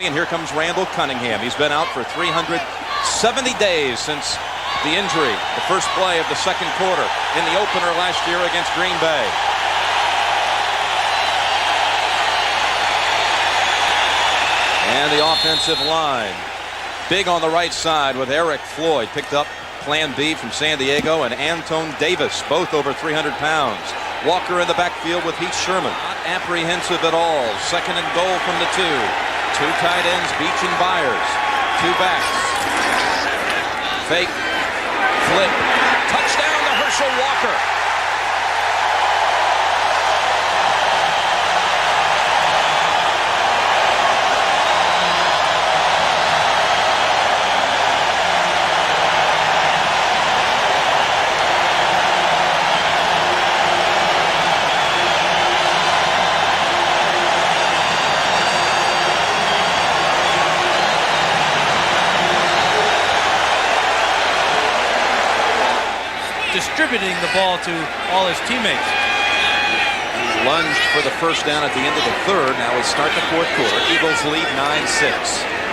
And here comes Randall Cunningham. He's been out for 370 days since the injury, the first play of the second quarter in the opener last year against Green Bay. And the offensive line, big on the right side with Eric Floyd, picked up Plan B from San Diego, and Antone Davis, both over 300 pounds. Walker in the backfield with Heath Sherman. Not apprehensive at all. Second and goal from the two. Two tight ends, Beach and Byers. Two backs. Fake. Flip. Touchdown to Herschel Walker. Distributing the ball to all his teammates. Lunged for the first down at the end of the third. Now we start the fourth quarter. Eagles lead 9-6.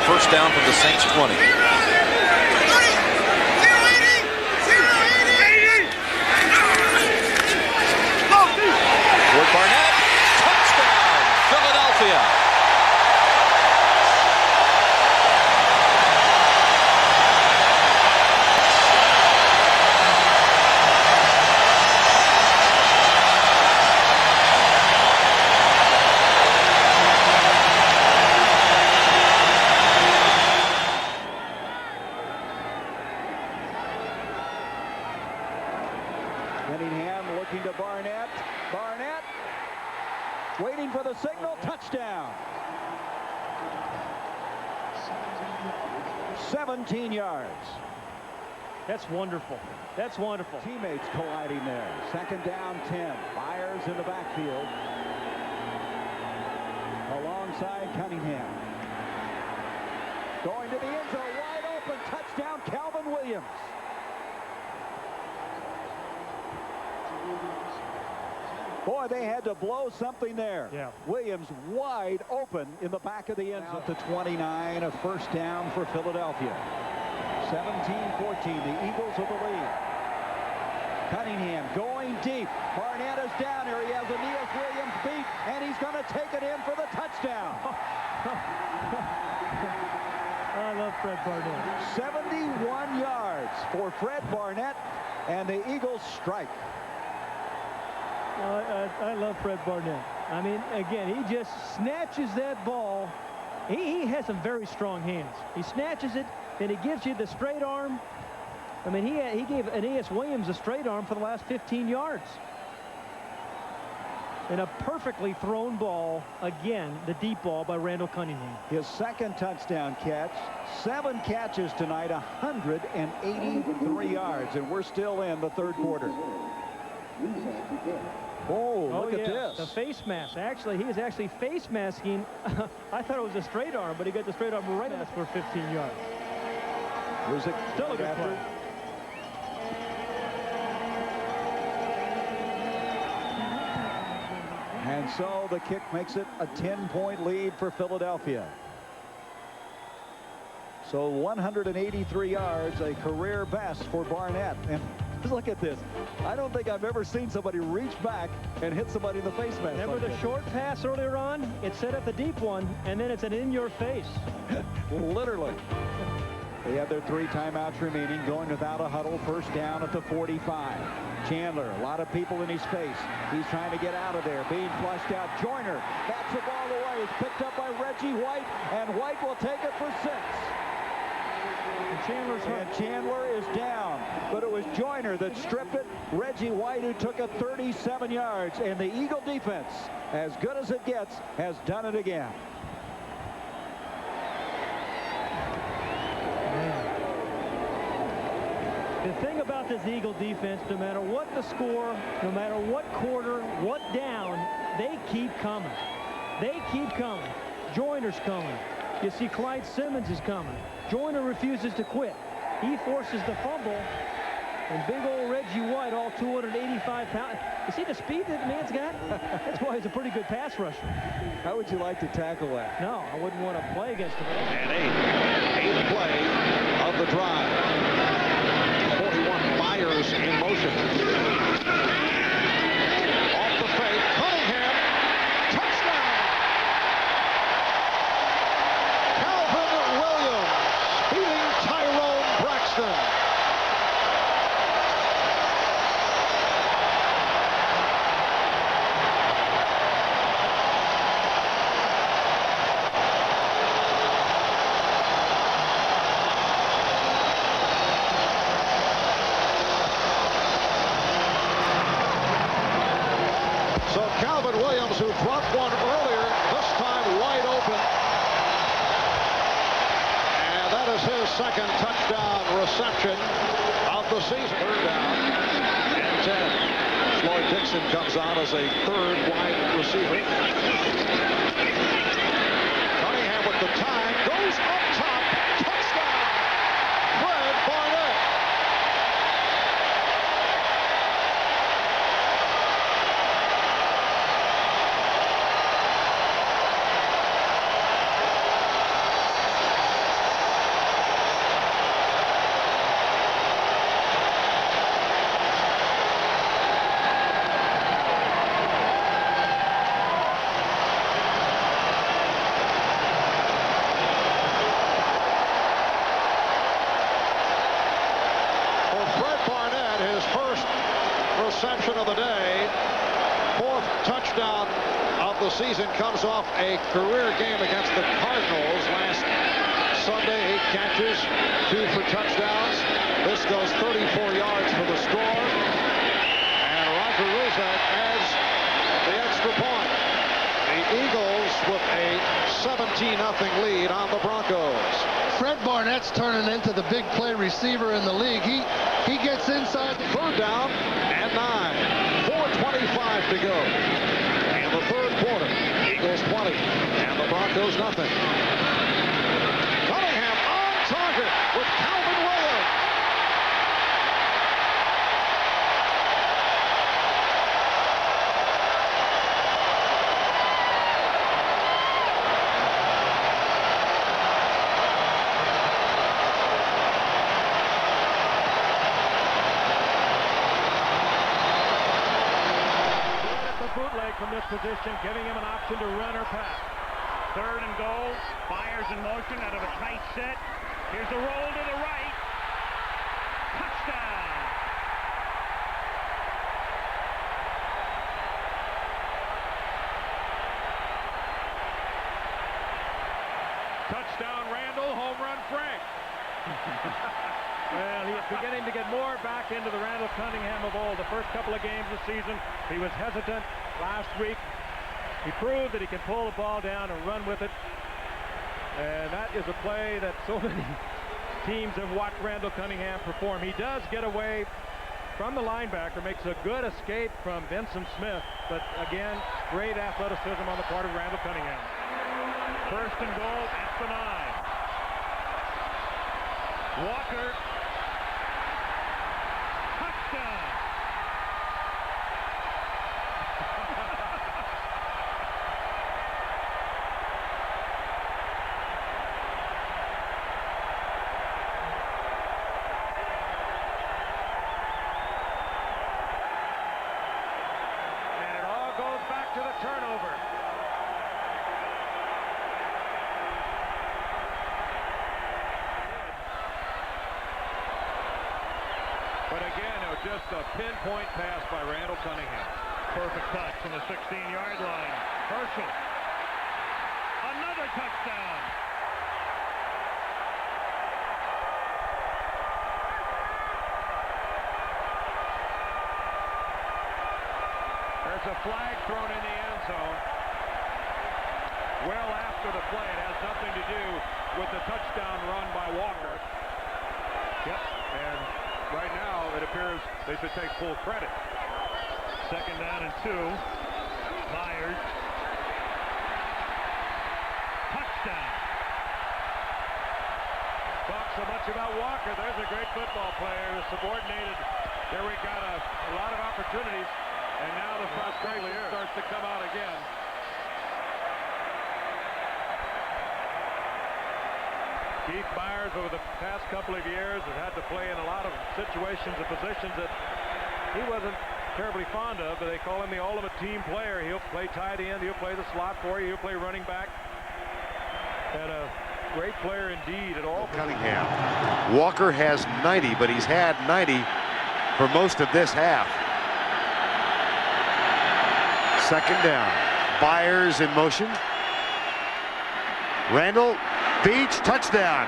First down from the Saints 20. Ward Barnett. Touchdown, Philadelphia. Cunningham looking to Barnett. Barnett waiting for the signal. Touchdown. 17 yards. That's wonderful. That's wonderful. Teammates colliding there. Second down, 10. Byers in the backfield. Alongside Cunningham. Going to the end zone. Wide open. Touchdown, Calvin Williams. Boy, they had to blow something there. Yeah. Williams wide open in the back of the end zone. Out to 29, a first down for Philadelphia. 17-14, the Eagles with the lead. Cunningham going deep. Barnett is down here. He has Aeneas Williams beat, and he's going to take it in for the touchdown. I love Fred Barnett. 71 yards for Fred Barnett, and the Eagles strike. I love Fred Barnett. I mean, again, he just snatches that ball. He has some very strong hands. He snatches it, and he gives you the straight arm. I mean, he gave Aeneas Williams a straight arm for the last 15 yards. And a perfectly thrown ball, again, the deep ball by Randall Cunningham. His second touchdown catch, 7 catches tonight, 183 yards, and we're still in the third quarter. Oh, look at this. The face mask. Actually, he is actually face masking. I thought it was a straight arm, but he got the straight arm right at us for 15 yards. Was it Still a good play. And so the kick makes it a 10-point lead for Philadelphia. So 183 yards, a career best for Barnett. And look at this. I don't think I've ever seen somebody reach back and hit somebody in the face mask. Remember the short pass earlier on? It set up the deep one, and then it's an in-your-face. Literally. They have their 3 timeouts remaining, going without a huddle. First down at the 45. Chandler, a lot of people in his face. He's trying to get out of there, being flushed out. Joyner bats the ball away. It's picked up by Reggie White, and White will take it for 6. And Chandler is down, but it was Joyner that stripped it. Reggie White, who took it 37 yards, and the Eagle defense, as good as it gets, has done it again. The thing about this Eagle defense, no matter what the score, no matter what quarter, what down, they keep coming. They keep coming. Joyner's coming. You see Clyde Simmons is coming. Joyner refuses to quit. He forces the fumble, And big old Reggie White, all 285 pounds. You see the speed that the man's got? That's why he's a pretty good pass rusher. How would you like to tackle that? No, I wouldn't want to play against him. And eighth play of the drive. 41 Myers in motion. Off the fake, Cunningham, touchdown! Calvin Williams beating Tyrone Braxton. So Calvin Williams, who dropped one earlier, this time wide open. And that is his second touchdown reception of the season. Third down and 10. Floyd Dixon comes on as a third wide receiver. Cunningham with the time, goes up top, touchdown, Fred Barnett. Reception of the day, fourth touchdown of the season, comes off a career game against the Cardinals last Sunday. 8 catches, 2 for touchdowns. This goes 34 yards for the score, and Roger Ruzak adds the extra point. The Eagles with a 17-0 lead on the Broncos. Fred Barnett's turning into the big play receiver in the league. He gets inside. Third down and 9. 4:25 to go in the third quarter. Eagles 20 and the Broncos nothing. Cunningham on target with Calvin Williams. From this position, giving him an option to run or pass. Third and goal. Myers in motion out of a tight set. Here's a roll to the right. Touchdown. Touchdown Randall, home run Frank. Well, he is beginning to get more back into the Randall Cunningham of old. The first couple of games of the season, he was hesitant. Last week, he proved that he can pull the ball down and run with it. And that is a play that so many teams have watched Randall Cunningham perform. He does get away from the linebacker, makes a good escape from Vincent Smith. But again, great athleticism on the part of Randall Cunningham. First and goal at the 9. Walker. Touchdown. And it all goes back to the turnover. But again, it was just a pinpoint pass by Randall Cunningham. Perfect touch from the 16-yard line. Herschel. Another touchdown. There's a flag thrown in the end zone. Well after the play. It has nothing to do with the touchdown run by Walker. Yep, and right now, it appears they should take full credit. Second down and 2. Myers. Touchdown. talk so much about Walker. There's a great football player who's subordinated. There we got a lot of opportunities, and now the frustration starts to come out again. Keith Myers over the past couple of years has had to play in a lot of situations and positions that he wasn't terribly fond of, but they call him the ultimate team player. He'll play tight end, he'll play the slot for you, he'll play running back. And a great player indeed at all. Cunningham. Walker has 90, but he's had 90 for most of this half. Second down. Byers in motion. Randall, Beach, touchdown.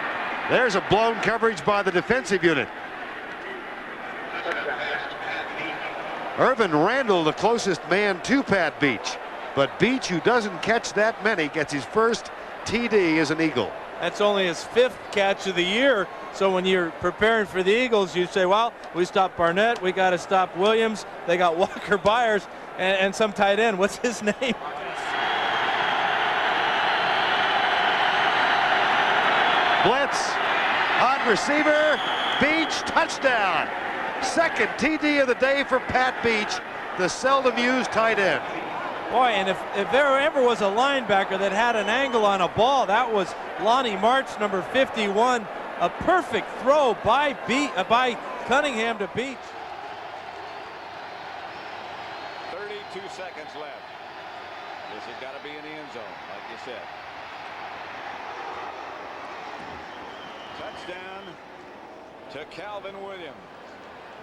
There's a blown coverage by the defensive unit. Irvin Randall, the closest man to Pat Beach. But Beach, who doesn't catch that many, gets his first TD as an Eagle. That's only his 5th catch of the year. So when you're preparing for the Eagles, you say, well, we stopped Barnett, we got to stop Williams. They got Walker Byers and some tight end. What's his name? Blitz on receiver. Beach, touchdown. Second TD of the day for Pat Beach, the seldom used tight end. Boy, and if there ever was a linebacker that had an angle on a ball, that was Lonnie March, number 51. A perfect throw by Cunningham to Beach. 32 seconds left. This has got to be in the end zone, like you said. Touchdown to Calvin Williams.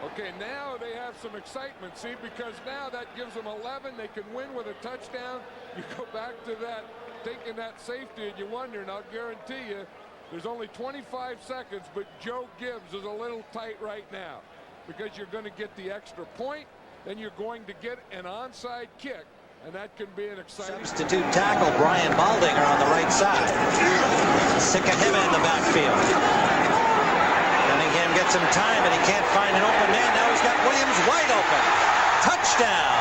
Okay, now they have some excitement, see, because now that gives them 11. They can win with a touchdown. You go back to that, taking that safety, and you wonder, and I'll guarantee you, there's only 25 seconds, but Joe Gibbs is a little tight right now because you're going to get the extra point, then you're going to get an onside kick, and that can be an exciting. Substitute tackle Brian Baldinger on the right side. Sick of him in the backfield. Cunningham gets him time, but he can't find an open man. Now he's got Williams wide open. Touchdown.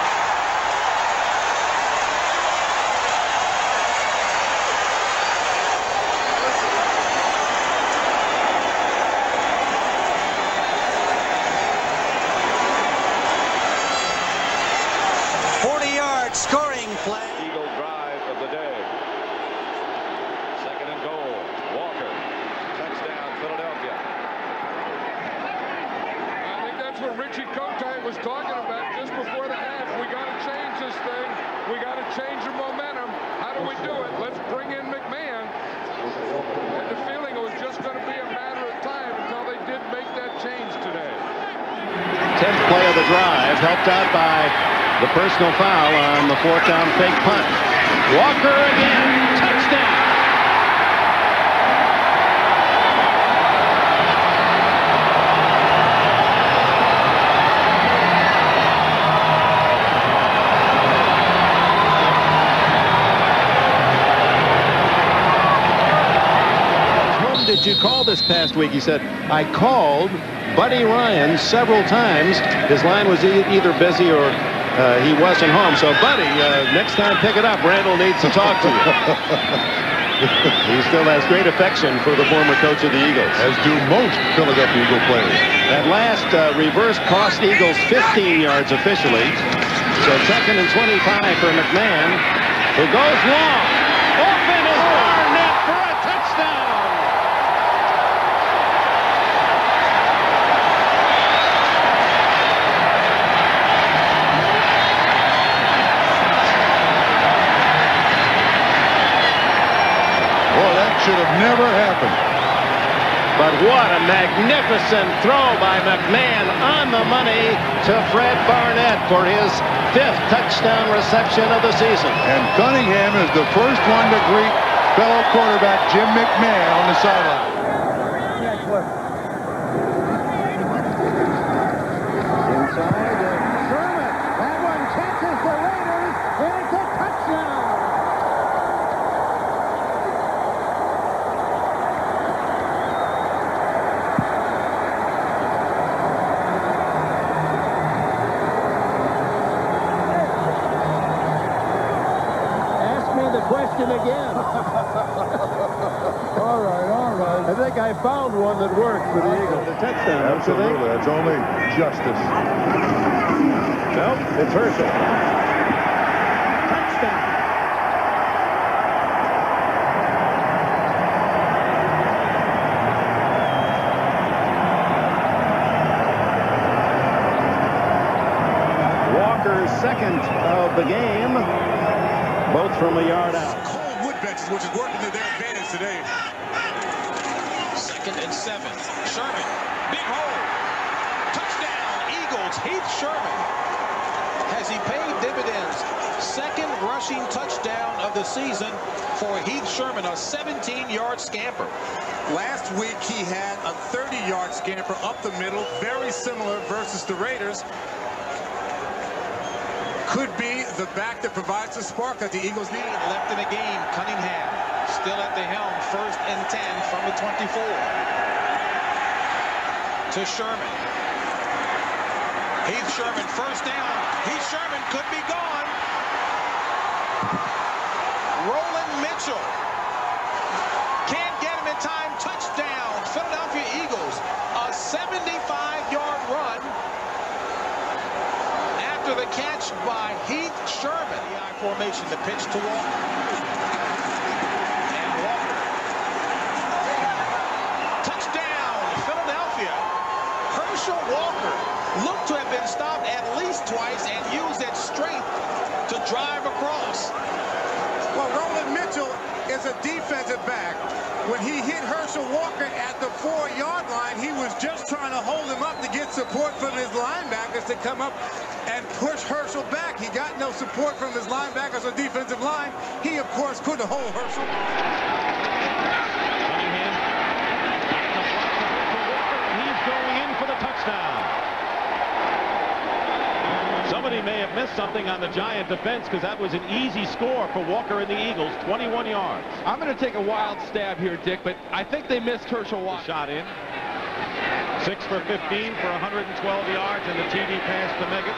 Scoring play. Eagle drive of the day. Second and goal. Walker. Touchdown, Philadelphia. I think that's what Richie Kotite was talking about just before the half. We got to change this thing. We got to change the momentum. How do we do it? Let's bring in McMahon. I had the feeling it was just going to be a matter of time until they did make that change today. 10th play of the drive, helped out by the personal foul on the 4th down fake punt. Walker again, touchdown. Whom did you call this past week? He said, I called Buddy Ryan several times. His line was either busy or he wasn't home. So, Buddy, next time pick it up. Randall needs to talk to you. He still has great affection for the former coach of the Eagles. As do most Philadelphia Eagle players. That last reverse cost Eagles 15 yards officially. So 2nd and 25 for McMahon, who goes long. Open is Barnett for a touchdown. Should have never happened. But what a magnificent throw by McMahon on the money to Fred Barnett for his 5th touchdown reception of the season. And Cunningham is the first one to greet fellow quarterback Jim McMahon on the sideline. Inside, Sherman. That one catches the Raiders, and it's a touchdown. Question again. All right. I think I found one that worked for the Eagles. A touchdown. Absolutely. That's only justice. Nope, it's Herschel. Touchdown. Walker's second of the game, both from a yard out. Cold wood benches, which is working to their advantage today. 2nd and 7. Sherman, big hole. Touchdown, Eagles. Heath Sherman. Has he paid dividends? 2nd rushing touchdown of the season for Heath Sherman, a 17-yard scamper. Last week he had a 30-yard scamper up the middle, very similar versus the Raiders. Could be the back that provides the spark that the Eagles need. Left in the game, Cunningham still at the helm. 1st and 10 from the 24. To Sherman. Heath Sherman, 1st down. Heath Sherman could be gone. Roland Mitchell can't get him in time. Touchdown, Philadelphia Eagles. A 75-yard run after the catch by Heath Sherman. The I formation, the pitch to Walker. And Walker. Touchdown, Philadelphia. Herschel Walker looked to have been stopped at least twice and used its strength to drive across. Well, Roland Mitchell is a defensive back. When he hit Herschel Walker at the 4-yard line, he was just trying to hold him up to get support from his linebackers to come up and push Herschel back. He got no support from his linebackers or defensive line. He, of course, couldn't hold Herschel. Cunningham. The block to Herschel Walker, and he's going in for the touchdown. Somebody may have missed something on the Giant defense because that was an easy score for Walker and the Eagles, 21 yards. I'm going to take a wild stab here, Dick, but I think they missed Herschel Walker. Shot in. 6 for 15 for 112 yards and the TD pass to Meggett.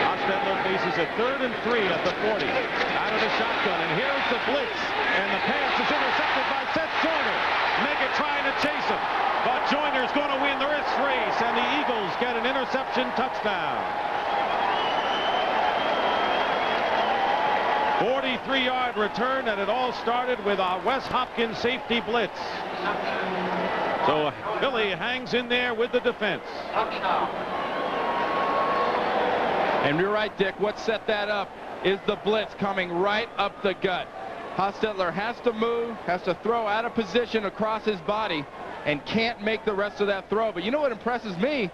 Hostetler faces a 3rd and 3 at the 40. Out of the shotgun, and here's the blitz. And the pass is intercepted by Seth Joyner. Meggett trying to chase him. But Joyner's going to win the race, and the Eagles get an interception touchdown. 43-yard return, and it all started with a Wes Hopkins safety blitz. So Philly hangs in there with the defense. And you're right, Dick. What set that up is the blitz coming right up the gut. Hostetler has to move, has to throw out of position across his body, and can't make the rest of that throw. But you know what impresses me?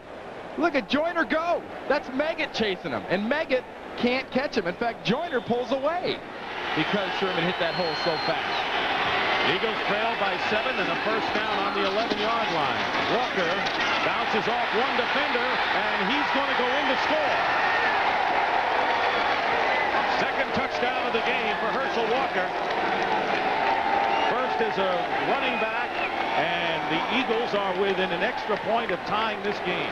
Look at Joyner go. That's Meggett chasing him, and Meggett can't catch him. In fact, Joyner pulls away because Sherman hit that hole so fast. Eagles trail by 7 and a 1st down on the 11-yard line. Walker bounces off one defender, and he's going to go in to score. 2nd touchdown of the game for Herschel Walker. First is a running back, and the Eagles are within an extra point of tying this game.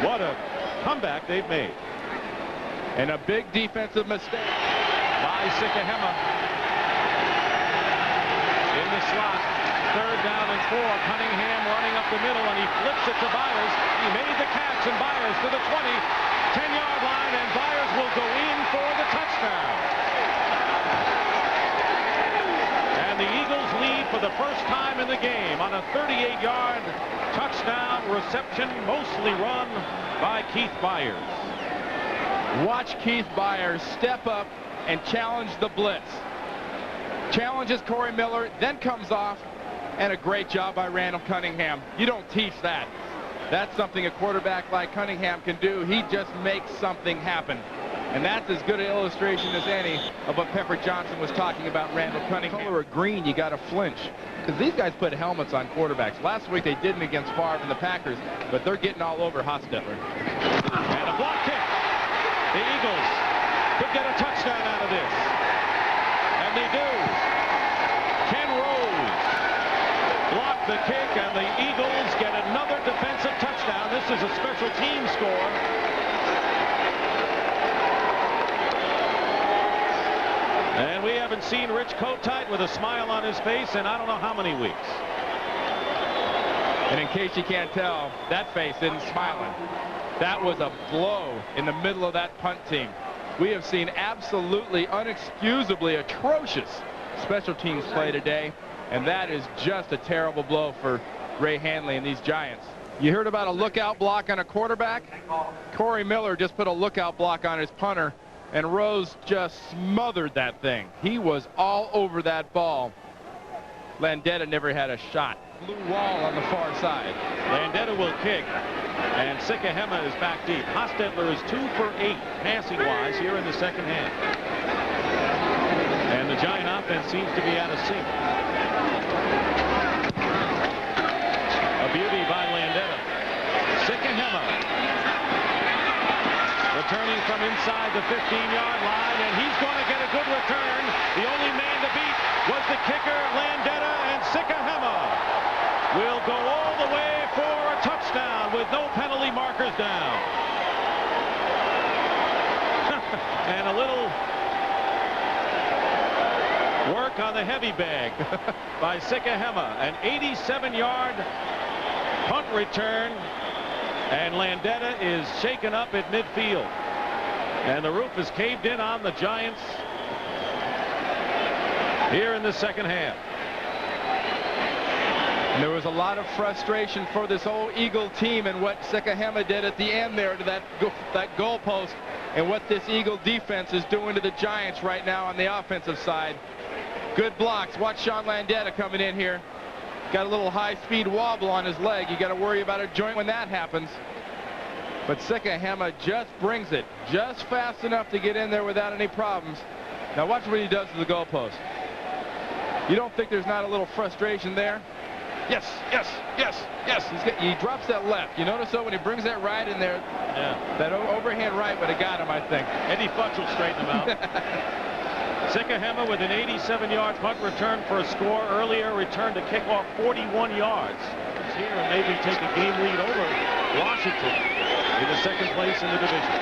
What a comeback they've made. And a big defensive mistake by Sikahema. In the slot, 3rd down and 4. Cunningham running up the middle, and he flips it to Byers. He made the catch, and Byers to the 20, 10-yard line, and Byers will go in for the touchdown. And the Eagles lead for the first time in the game on a 38-yard touchdown reception, mostly run by Keith Byers. Watch Keith Byers step up and challenge the blitz. Challenges Corey Miller, then comes off, and a great job by Randall Cunningham. You don't teach that. That's something a quarterback like Cunningham can do. He just makes something happen. And that's as good an illustration as any of what Pepper Johnson was talking about Randall Cunningham. Color of green, you got to flinch. Because these guys put helmets on quarterbacks. Last week they didn't against Favre and the Packers, but they're getting all over Hostetler. And a block kick. The Eagles could get a touchdown out of this. And they do. Ken Rose blocked the kick, and the Eagles get another defensive touchdown. This is a special team score. And we haven't seen Rich Kotite with a smile on his face in I don't know how many weeks. And in case you can't tell, that face isn't smiling. That was a blow in the middle of that punt team. We have seen absolutely unexcusably atrocious special teams play today, and that is just a terrible blow for Ray Handley and these Giants. You heard about a lookout block on a quarterback? Corey Miller just put a lookout block on his punter, and Rose just smothered that thing. He was all over that ball. Landeta never had a shot. Blue wall on the far side. Landeta will kick, and Sikahema is back deep. Hostetler is 2 for 8 passing-wise here in the second half. And the Giant offense seems to be out of sync. A beauty by Landeta. Sikahema returning from inside the 15-yard line, and he's going to get a good return. The only man to beat was the kicker, Landeta, and Sikahema will go all the way for a touchdown with no penalty markers down. And a little work on the heavy bag by Sikahema. An 87-yard punt return, and Landeta is shaken up at midfield. And the roof is caved in on the Giants here in the second half. And there was a lot of frustration for this whole Eagle team and what Sikahema did at the end there to that goal post, and what this Eagle defense is doing to the Giants right now on the offensive side. Good blocks. Watch Sean Landeta coming in here. Got a little high-speed wobble on his leg. You got to worry about a joint when that happens. But Sikahema just brings it just fast enough to get in there without any problems. Now watch what he does to the goalpost. You don't think there's not a little frustration there? Yes, yes, yes, yes. He drops that left. You notice though when he brings that right in there, yeah, that overhand right would have got him, I think. Eddie Futch will straighten him out. Sikahema with an 87-yard punt return for a score. Earlier return to kick off 41 yards. He's here and maybe take a game lead over Washington in the second place in the division.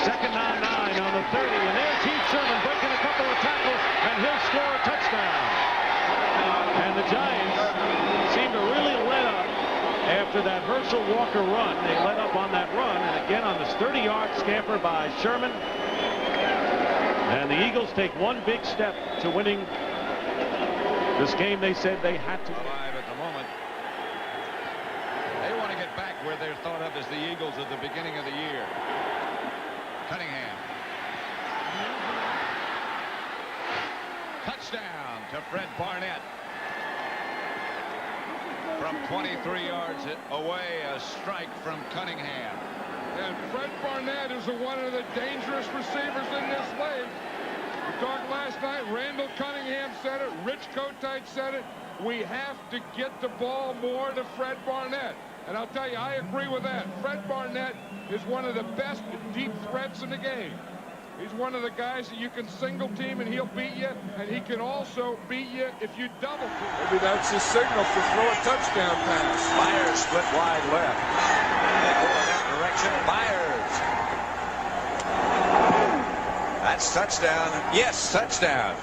Second down 9 on the 30, and there's Heath Sherman breaking a couple of tackles, and he'll score a touchdown. And the Giants seem to really let up after that Herschel Walker run. They let up on that run, and again on this 30-yard scamper by Sherman. And the Eagles take one big step to winning this game they said they had to. Alive at the moment. They want to get back where they're thought of as the Eagles at the beginning of the year. Cunningham. Touchdown to Fred Barnett. From 23 yards away, a strike from Cunningham. And Fred Barnett is one of the dangerous receivers in this league. We talked last night. Randall Cunningham said it. Rich Kotite said it. We have to get the ball more to Fred Barnett. And I'll tell you, I agree with that. Fred Barnett is one of the best deep threats in the game. He's one of the guys that you can single team and he'll beat you, and he can also beat you if you double team. Maybe that's his signal to throw a touchdown pass. Byers split wide left. They go in that direction. Byers. That's touchdown. Yes, touchdown.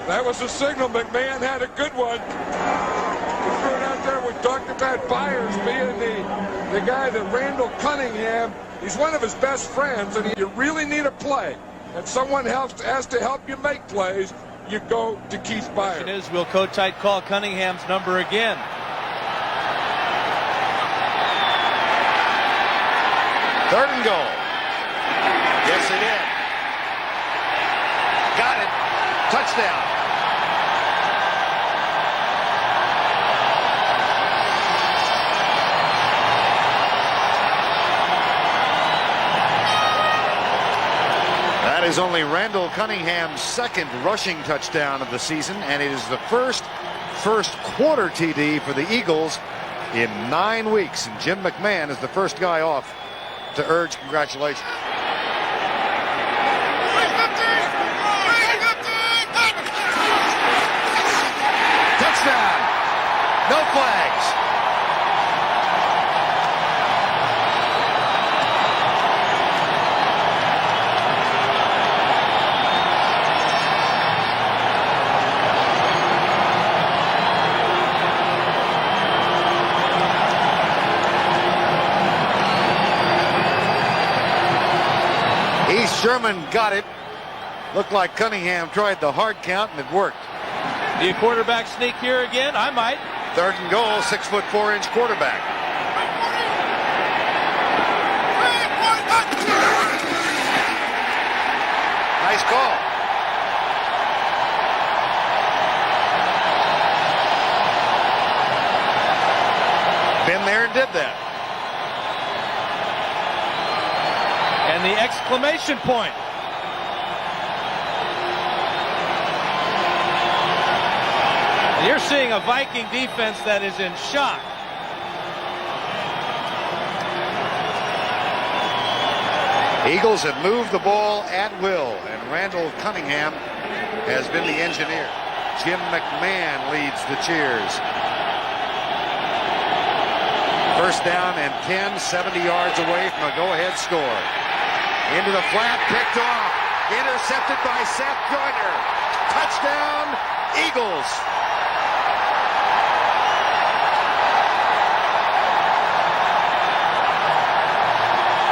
That was a signal. McMahon had a good one. We threw it out there. We talked about Byers being the guy that Randall Cunningham, he's one of his best friends, and you really need a play. And someone else has to help you make plays. You go to Keith Byers. The question is, will Kotite call Cunningham's number again? Third and goal. Yes, he did. Got it. Touchdown. That is only Randall Cunningham's second rushing touchdown of the season, and it is the first quarter TD for the Eagles in 9 weeks. And Jim McMahon is the first guy off to urge congratulations. Touchdown! No flags. Sherman got it. Looked like Cunningham tried the hard count, and it worked. Do you quarterback sneak here again? I might. 3rd and goal, 6'4" quarterback. Nice call. Been there and did that. And the exclamation point. You're seeing a Viking defense that is in shock. Eagles have moved the ball at will, and Randall Cunningham has been the engineer. Jim McMahon leads the cheers. 1st down and 10, 70 yards away from a go-ahead score. Into the flat, picked off, intercepted by Seth Joyner. Touchdown, Eagles.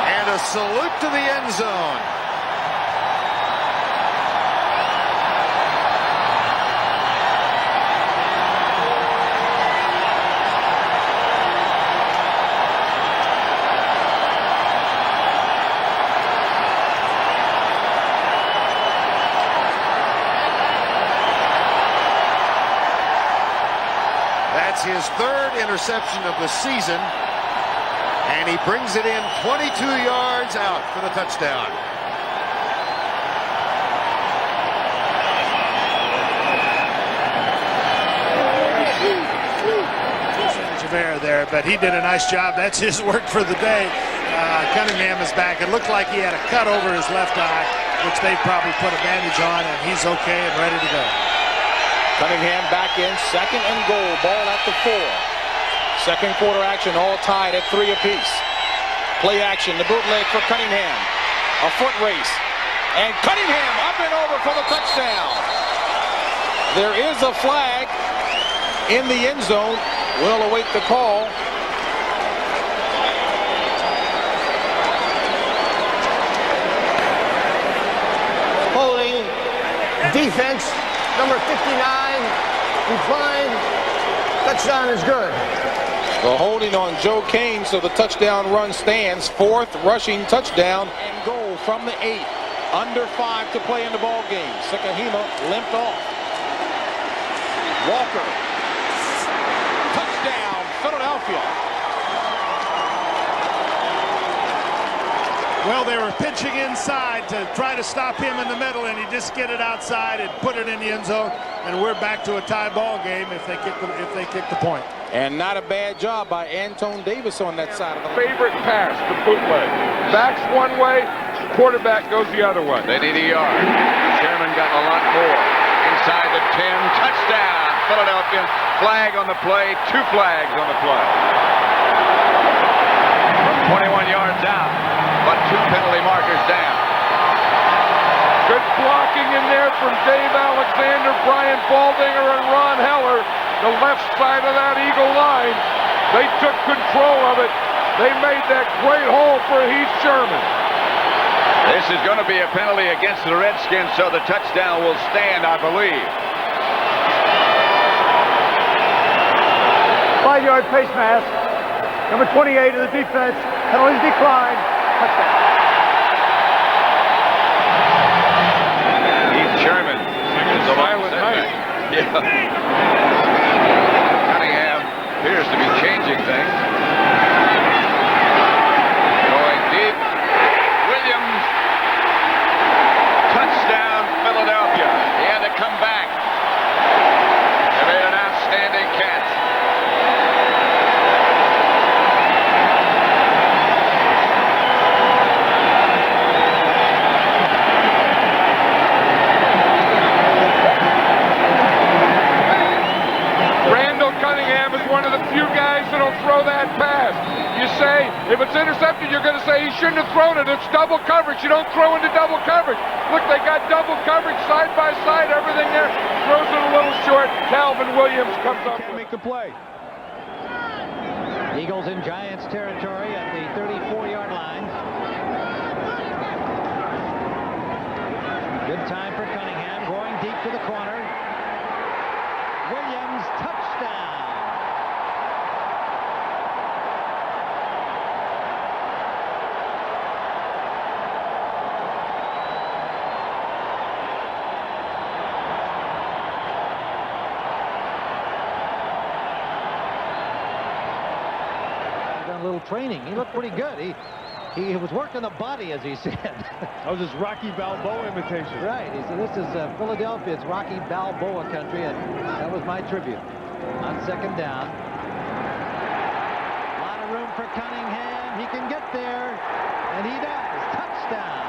And a salute to the end zone. That's his 3rd interception of the season, and he brings it in 22 yards out for the touchdown. Javert there, but he did a nice job. That's his work for the day. Cunningham is back. It looked like he had a cut over his left eye, which they probably put a bandage on, and he's okay and ready to go. Cunningham back in, 2nd and goal, ball at the 4. 2nd quarter action, all tied at 3 apiece. Play action, the bootleg for Cunningham. A foot race, and Cunningham up and over for the touchdown. There is a flag in the end zone. We'll await the call. Holding defense. Number 59, decline. Touchdown is good. The holding on Joe Kane, so the touchdown run stands. 4th rushing touchdown and goal from the 8. Under 5 to play in the ball game. Sekahima limped off. Walker. Touchdown, Philadelphia. Well, they were pitching inside to try to stop him in the middle, and he just get it outside and put it in the end zone. And we're back to a tie ball game if they kick the point. And not a bad job by Anton Davis on that side of the line. Favorite pass, the bootleg. Backs one way, quarterback goes the other way. They need a yard. Sherman got a lot more. Inside the 10, touchdown, Philadelphia. Flag on the play, 2 flags on the play. From 21 yards out, but 2 penalty markers down. Good blocking in there from Dave Alexander, Brian Baldinger, and Ron Heller. The left side of that Eagle line. They took control of it. They made that great hole for Heath Sherman. This is going to be a penalty against the Redskins, so the touchdown will stand, I believe. 5-yard face mask. Number 28 of the defense. Penalties declined. Touchdown. Heath Sherman. It's a violent night. Yeah. Cunningham appears to be changing things. Going deep. Williams. Touchdown, Philadelphia. He had to come back. They made an outstanding catch. One of the few guys that'll throw that pass. You say, if it's intercepted, you're going to say he shouldn't have thrown it. It's double coverage. You don't throw into double coverage. Look, they got double coverage side by side, everything there. Throws it a little short. Calvin Williams comes up. Can't make the play. Eagles in Giants territory at the 34-yard line. Good time for Cunningham, going deep to the corner. Williams, touchdown. Done a little training. He looked pretty good. He was working the body, as he said. That was his Rocky Balboa imitation. Right. He said, this is Philadelphia. It's Rocky Balboa country, and that was my tribute. On second down. A lot of room for Cunningham. He can get there, and he does. Touchdown.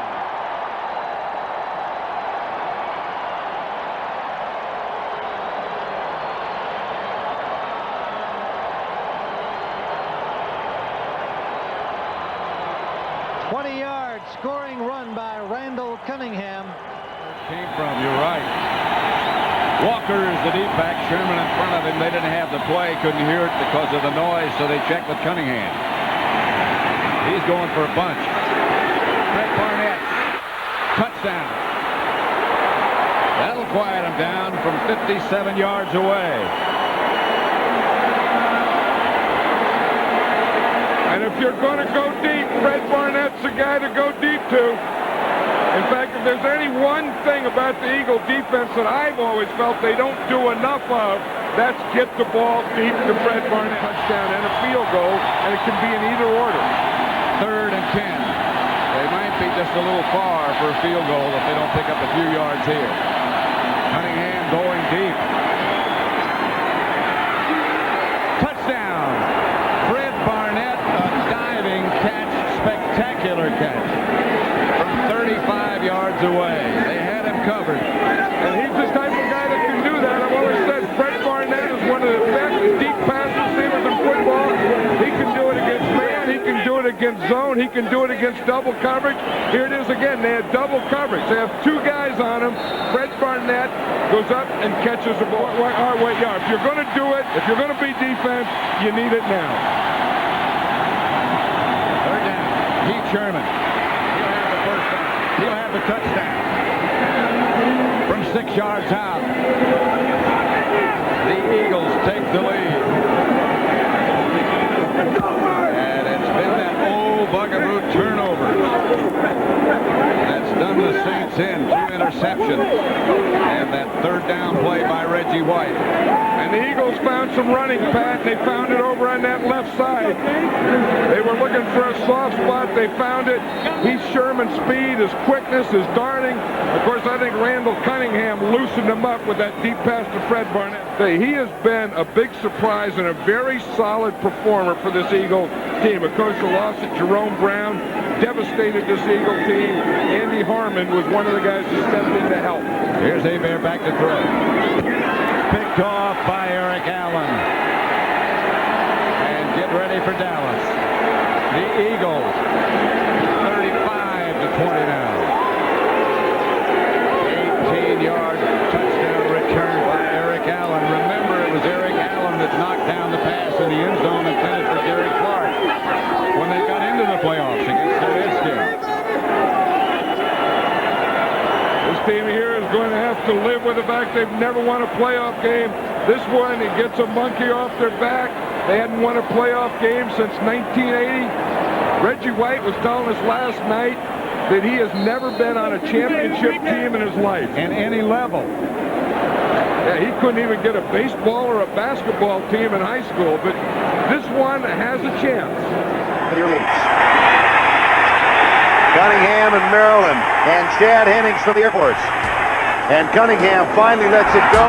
Scoring run by Randall Cunningham. Came from, you're right. Walker is the deep back. Sherman in front of him. They didn't have the play. Couldn't hear it because of the noise, so they checked with Cunningham. He's going for a bunch. Fred Barnett. Touchdown. That'll quiet him down from 57 yards away. And if you're going to go deep, Fred Barnett's the guy to go deep to. In fact, if there's any one thing about the Eagle defense that I've always felt they don't do enough of, that's get the ball deep to Fred Barnett. Touchdown and a field goal, and it can be in either order. 3rd and 10. They might be just a little far for a field goal if they don't pick up a few yards here. Cunningham going deep. Touchdown. Fred Barnett, a diving catch, spectacular catch. From 35 yards away. They had him covered. And he's the type of guy that can do that. I've always said Fred Barnett is one of the best deep pass receivers in football. He can do it against man. He can do it against zone. He can do it against double coverage. Here it is again. They had double coverage. They have 2 guys on him. Fred Barnett goes up and catches the ball. If you're going to do it, if you're going to be defense, you need it now. 3rd down. Heath Sherman. He'll have the first down. He'll have the touchdown. From 6 yards out. The Eagles take the lead. And it's been that old bugaboo turnover that's done the Saints in. 2 interceptions. And that 3rd down play by Reggie White. And the Eagles found some running, Pat. They found it over on that left side. They were looking for a soft spot. They found it. Heath Sherman's speed, his quickness, his darting. Of course, I think Randall Cunningham loosened him up with that deep pass to Fred Barnett. He has been a big surprise and a very solid performer for this Eagle team. Of course, the loss of Jerome Brown devastated this Eagle team. Andy Harmon was one of the guys who stepped in to help. Here's Hebert back to throw. Picked off by Eric Allen. And get ready for Dallas. The Eagles, 35-20 now. 18-yard touchdown return by Eric Allen. Remember, it was Eric Allen that knocked down the pass in the end zone intended for Gary Clark when they got into the playoffs against the Redskins. This team here is going to have to live with the fact they've never won a playoff game. This one, it gets a monkey off their back. They hadn't won a playoff game since 1980. Reggie White was telling us last night that he has never been on a championship team in his life. At any level. Yeah, he couldn't even get a baseball or a basketball team in high school, but this one has a chance. Cunningham and Maryland and Chad Hennings for the Air Force. And Cunningham finally lets it go.